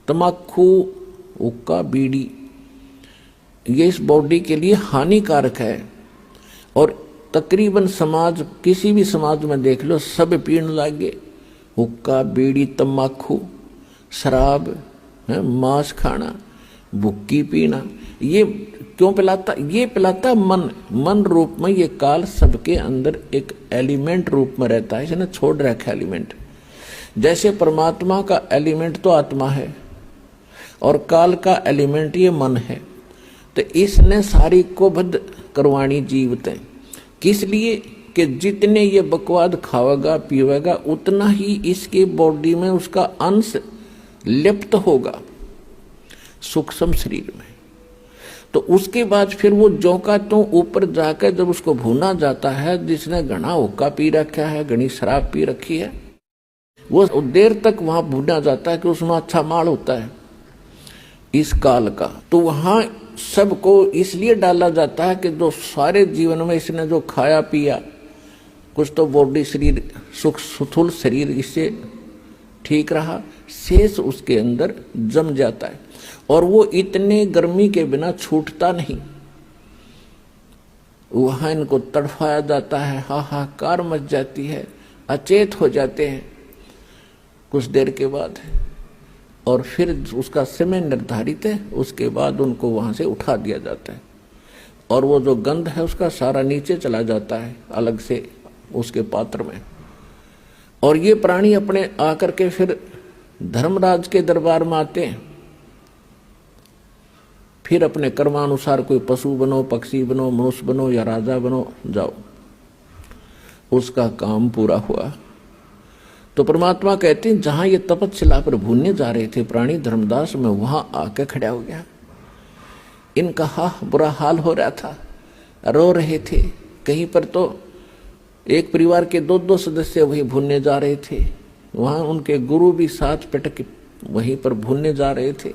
तम्बाकू, हुक्का, बीड़ी, ये इस बॉडी के लिए हानिकारक है। और तकरीबन समाज, किसी भी समाज में देख लो, सब पीने लगे। हुक्का, बीड़ी, तम्बाकू, शराब, मांस खाना, भुक्की पीना। ये क्यों पिलाता? ये पिलाता मन रूप में। ये काल सबके अंदर एक एलिमेंट रूप में रहता है, इसने छोड़ रखा एलिमेंट। जैसे परमात्मा का एलिमेंट तो आत्मा है और काल का एलिमेंट ये मन है, तो इसने सारी को बद्ध करवाणी जीवते। किस लिए? कि जितने ये बकवाद खावेगा पीवेगा उतना ही इसके बॉडी में उसका अंश लिप्त होगा सूक्ष्म शरीर में। तो उसके बाद फिर वो जौका तो ऊपर जाकर जब उसको भूना जाता है, जिसने घना हुक्का पी रखा है, घनी शराब पी रखी है, वो देर तक वहां भूना जाता है कि उसमें अच्छा माल होता है इस काल का। तो वहां सबको इसलिए डाला जाता है कि जो सारे जीवन में इसने जो खाया पिया, कुछ तो बॉडी शरीर स्थूल शरीर इससे ठीक रहा, शेष उसके अंदर जम जाता है और वो इतने गर्मी के बिना छूटता नहीं। वहां इनको तड़फाया जाता है, हाहाकार मच जाती है, अचेत हो जाते हैं कुछ देर के बाद, और फिर उसका समय निर्धारित है, उसके बाद उनको वहां से उठा दिया जाता है और वो जो गंध है उसका सारा नीचे चला जाता है अलग से उसके पात्र में। और ये प्राणी अपने आकर के फिर धर्मराज के दरबार में आते हैं, फिर अपने कर्मानुसार कोई पशु बनो, पक्षी बनो, मनुष्य बनो या राजा बनो, जाओ, उसका काम पूरा हुआ। तो परमात्मा कहते हैं जहां ये तपस्या पर भूनने जा रहे थे प्राणी धर्मदास, में वहां आके खड़ा हो गया। इनका बुरा हाल हो रहा था, रो रहे थे। कहीं पर तो एक परिवार के दो सदस्य वही भूनने जा रहे थे, वहां उनके गुरु भी साथ पटक वहीं पर भूनने जा रहे थे,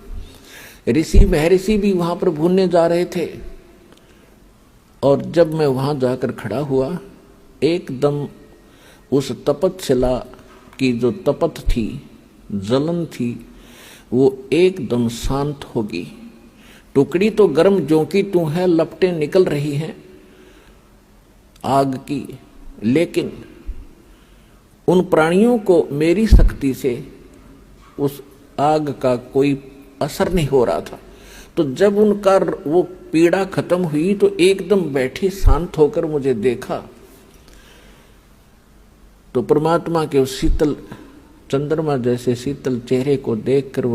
ऋषि महर्षि भी वहां पर भूनने जा रहे थे। और जब मैं वहां जाकर खड़ा हुआ, एकदम उस तपस्या की जो तपत थी, जलन थी, वो एकदम शांत होगी। टुकड़ी तो गर्म ज्यों की त्यों है, लपटें निकल रही हैं आग की, लेकिन उन प्राणियों को मेरी शक्ति से उस आग का कोई असर नहीं हो रहा था। तो जब उनका वो पीड़ा खत्म हुई तो एकदम बैठे शांत होकर मुझे देखा, तो परमात्मा के उस शीतल चंद्रमा जैसे शीतल चेहरे को देखकर